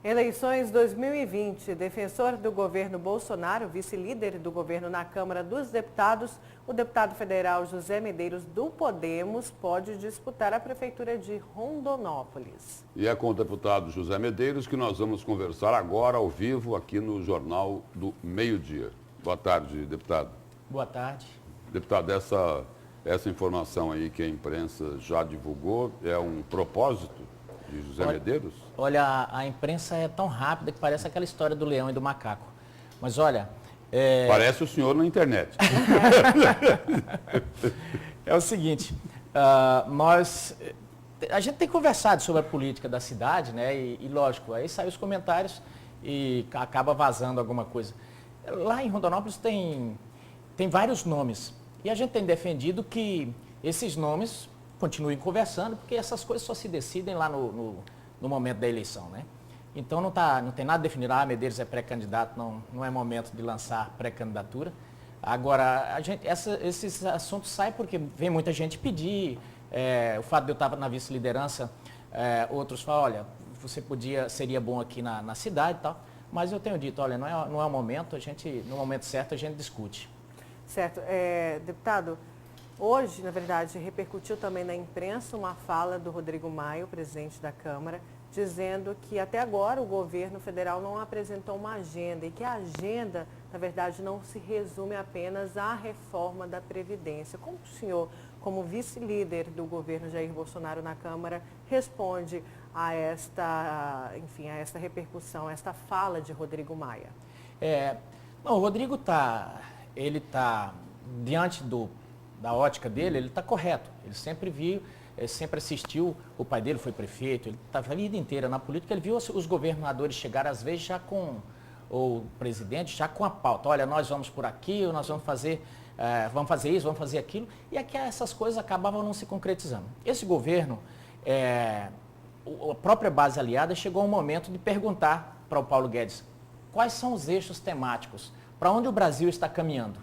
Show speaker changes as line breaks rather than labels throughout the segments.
Eleições 2020. Defensor do governo Bolsonaro, vice-líder do governo na Câmara dos Deputados, o deputado federal José Medeiros do Podemos pode disputar a prefeitura de Rondonópolis.
E é com o deputado José Medeiros que nós vamos conversar agora ao vivo aqui no Jornal do Meio-Dia. Boa tarde, deputado.
Boa tarde.
Deputado, essa informação aí que a imprensa já divulgou é um propósito de José Medeiros?
Olha, a imprensa é tão rápida que parece aquela história do leão e do macaco. Mas olha...
Parece o senhor na internet.
É o seguinte, a gente tem conversado sobre a política da cidade, né? E lógico, aí saem os comentários e acaba vazando alguma coisa. Lá em Rondonópolis tem vários nomes. E a gente tem defendido que esses nomes continuem conversando, porque essas coisas só se decidem lá no momento da eleição, né? Então não tem nada definido, Medeiros é pré-candidato, não é momento de lançar pré-candidatura. Agora, esses assuntos saem porque vem muita gente pedir, o fato de eu estar na vice-liderança, outros falam, olha, seria bom aqui na cidade e tal, mas eu tenho dito, olha, não é o momento, no momento certo a gente discute.
Certo. Deputado, hoje, na verdade, repercutiu também na imprensa uma fala do Rodrigo Maia, o presidente da Câmara, dizendo que até agora o governo federal não apresentou uma agenda e que a agenda, na verdade, não se resume apenas à reforma da Previdência. Como o senhor, como vice-líder do governo Jair Bolsonaro na Câmara, responde a esta repercussão, a esta fala de Rodrigo Maia?
O Rodrigo está diante da ótica dele, ele está correto. Ele sempre viu, sempre assistiu, o pai dele foi prefeito, ele estava a vida inteira na política, ele viu os governadores chegar às vezes já com, ou o presidente já com a pauta. Olha, nós vamos por aqui, nós vamos fazer isso, vamos fazer aquilo. E aqui essas coisas acabavam não se concretizando. Esse governo, a própria base aliada chegou ao momento de perguntar para o Paulo Guedes quais são os eixos temáticos, para onde o Brasil está caminhando.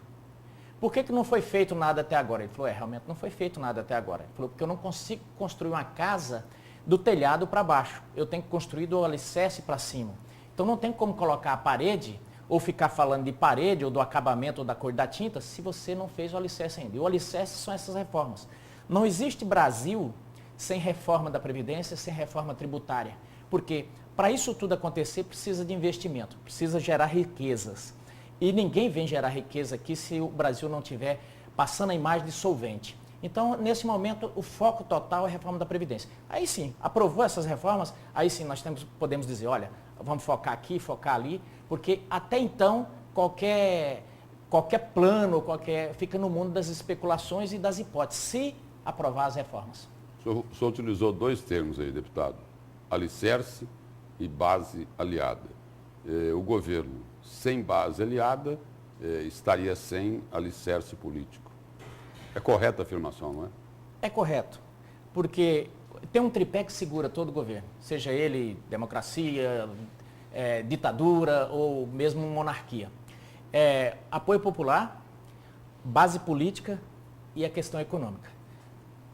Por que não foi feito nada até agora? Ele falou, realmente não foi feito nada até agora. Ele falou, porque eu não consigo construir uma casa do telhado para baixo. Eu tenho que construir do alicerce para cima. Então não tem como colocar a parede, ou ficar falando de parede, ou do acabamento, ou da cor da tinta, se você não fez o alicerce ainda. E o alicerce são essas reformas. Não existe Brasil sem reforma da Previdência, sem reforma tributária. Porque para isso tudo acontecer, precisa de investimento, precisa gerar riquezas. E ninguém vem gerar riqueza aqui se o Brasil não estiver passando a imagem de solvente. Então, nesse momento, o foco total é a reforma da Previdência. Aí sim, aprovou essas reformas, aí sim nós podemos dizer, olha, vamos focar aqui, focar ali, porque até então, qualquer plano, fica no mundo das especulações e das hipóteses, se aprovar as reformas.
O senhor utilizou dois termos aí, deputado, alicerce e base aliada. O governo sem base aliada, estaria sem alicerce político. É correta a afirmação, não é?
É correto, porque tem um tripé que segura todo o governo, seja ele democracia, ditadura ou mesmo monarquia. Apoio popular, base política e a questão econômica.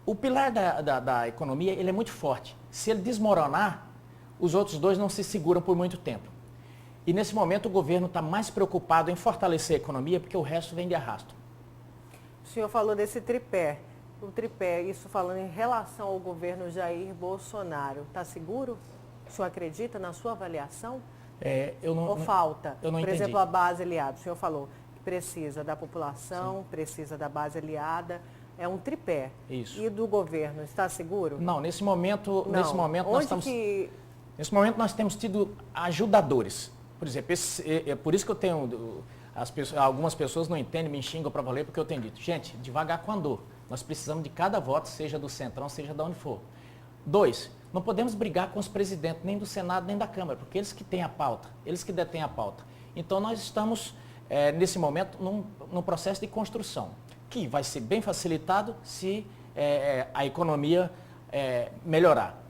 O pilar da economia ele é muito forte. Se ele desmoronar, os outros dois não se seguram por muito tempo. E nesse momento o governo está mais preocupado em fortalecer a economia porque o resto vem de arrasto.
O senhor falou desse tripé. O tripé, isso falando em relação ao governo Jair Bolsonaro. Está seguro? O senhor acredita na sua avaliação? Ou falta?
Eu não
Por
entendi.
exemplo, a base aliada. O senhor falou que precisa da população, sim, precisa da base aliada. É um tripé.
Isso.
E do governo, está seguro?
Não, nesse momento nós temos tido ajudadores. Por exemplo, por isso que eu tenho, algumas pessoas não entendem, me xingam para valer, porque eu tenho dito, gente, devagar com a dor. Nós precisamos de cada voto, seja do Centrão, seja de onde for. 2, não podemos brigar com os presidentes, nem do Senado, nem da Câmara, porque eles que têm a pauta, eles que detêm a pauta. Então nós estamos, nesse momento, num processo de construção, que vai ser bem facilitado se a economia melhorar.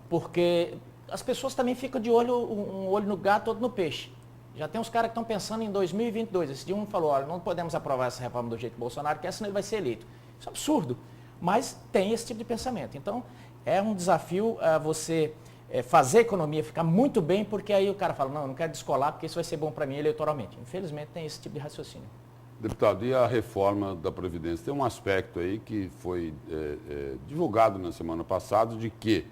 Porque as pessoas também ficam de olho, um olho no gato, outro no peixe. Já tem uns caras que estão pensando em 2022. Esse dia um falou, olha, não podemos aprovar essa reforma do jeito que Bolsonaro quer, senão ele vai ser eleito. Isso é absurdo. Mas tem esse tipo de pensamento. Então, é um desafio você fazer a economia ficar muito bem, porque aí o cara fala, não, eu não quero descolar, porque isso vai ser bom para mim eleitoralmente. Infelizmente tem esse tipo de raciocínio.
Deputado, e a reforma da Previdência? Tem um aspecto aí que foi divulgado na semana passada de que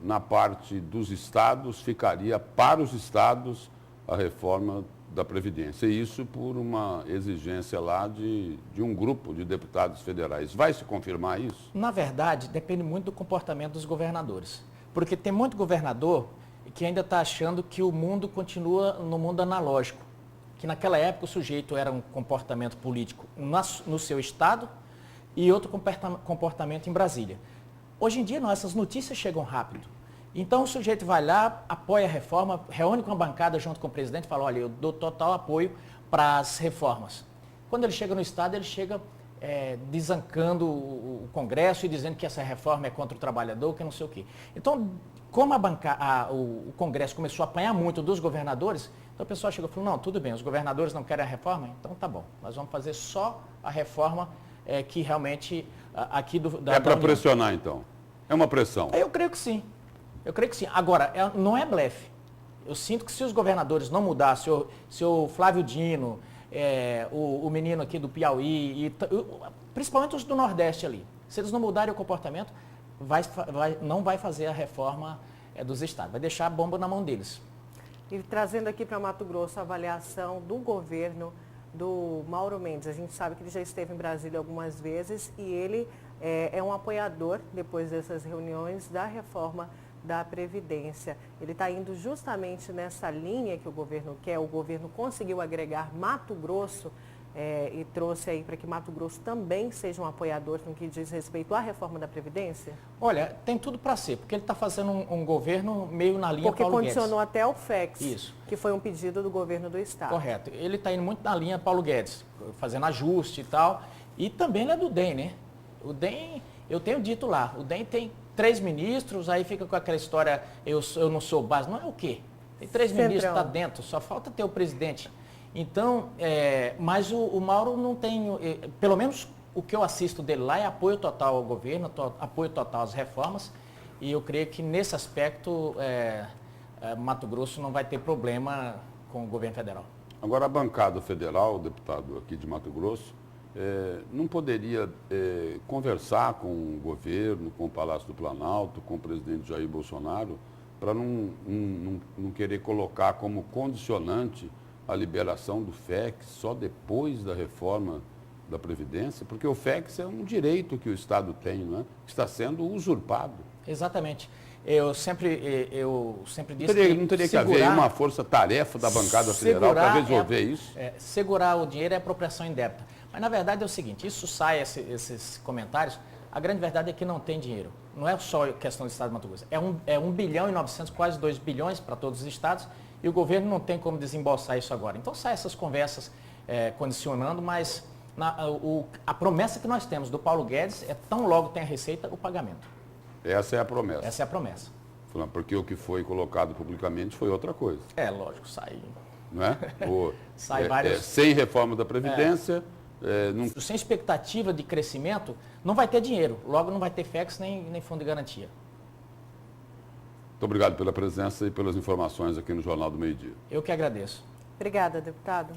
na parte dos estados ficaria para os estados a reforma da Previdência. E isso por uma exigência lá de um grupo de deputados federais. Vai se confirmar isso?
Na verdade, depende muito do comportamento dos governadores. Porque tem muito governador que ainda está achando que o mundo continua no mundo analógico. Que naquela época o sujeito era um comportamento político no seu estado e outro comportamento em Brasília. Hoje em dia não, essas notícias chegam rápido. Então o sujeito vai lá, apoia a reforma, reúne com a bancada junto com o presidente e fala, olha, eu dou total apoio para as reformas. Quando ele chega no estado, ele chega desancando o Congresso e dizendo que essa reforma é contra o trabalhador, que não sei o quê. Então, como o Congresso começou a apanhar muito dos governadores, então o pessoal chegou e falou, não, tudo bem, os governadores não querem a reforma? Então tá bom, nós vamos fazer só a reforma que realmente aqui da
para pressionar, então? É uma pressão?
Eu creio que sim. Eu creio que sim. Agora, não é blefe. Eu sinto que se os governadores não mudarem, se o Flávio Dino, o menino aqui do Piauí, principalmente os do Nordeste ali, se eles não mudarem o comportamento, não vai fazer a reforma dos estados, vai deixar a bomba na mão deles.
E trazendo aqui para Mato Grosso a avaliação do governo do Mauro Mendes. A gente sabe que ele já esteve em Brasília algumas vezes e ele é um apoiador, depois dessas reuniões, da reforma da Previdência. Ele está indo justamente nessa linha que o governo quer. O governo conseguiu agregar Mato Grosso e trouxe aí para que Mato Grosso também seja um apoiador no que diz respeito à reforma da Previdência?
Olha, tem tudo para ser, porque ele está fazendo um governo meio na linha Paulo Guedes.
Porque condicionou até o FEX,
Isso.
Que foi um pedido do governo do estado.
Correto. Ele está indo muito na linha Paulo Guedes, fazendo ajuste e tal. E também ele é do DEM, né? O DEM, eu tenho dito lá, o DEM tem 3 ministros, aí fica com aquela história, eu não sou base. Não é o quê? Tem 3 ministros, está dentro, só falta ter o presidente. Então, mas o Mauro não tem, pelo menos o que eu assisto dele lá é apoio total ao governo, apoio total às reformas, e eu creio que nesse aspecto Mato Grosso não vai ter problema com o governo federal.
Agora, a bancada federal, deputado aqui de Mato Grosso, não poderia conversar com o governo, com o Palácio do Planalto, com o presidente Jair Bolsonaro, para não querer colocar como condicionante a liberação do FEX só depois da reforma da Previdência? Porque o FEX é um direito que o Estado tem, não é? Que está sendo usurpado.
Exatamente. Eu sempre disse que
não teria que haver uma força-tarefa da bancada federal para resolver isso?
Segurar o dinheiro é apropriação indébita. Mas, na verdade, é o seguinte, isso sai, esses comentários, a grande verdade é que não tem dinheiro. Não é só questão do Estado de Mato Grosso. É 1 bilhão e 900, quase 2 bilhões para todos os estados, e o governo não tem como desembolsar isso agora. Então, sai essas conversas condicionando, mas a promessa que nós temos do Paulo Guedes é tão logo tem a receita, o pagamento.
Essa é a promessa.
Essa é a promessa.
Porque o que foi colocado publicamente foi outra coisa.
Lógico, sai.
Não é?
Sai vários...
sem reforma da Previdência...
Sem expectativa de crescimento, não vai ter dinheiro. Logo não vai ter FEX nem fundo de garantia.
Muito obrigado pela presença e pelas informações aqui no Jornal do Meio-Dia.
Eu que agradeço.
Obrigada, deputado.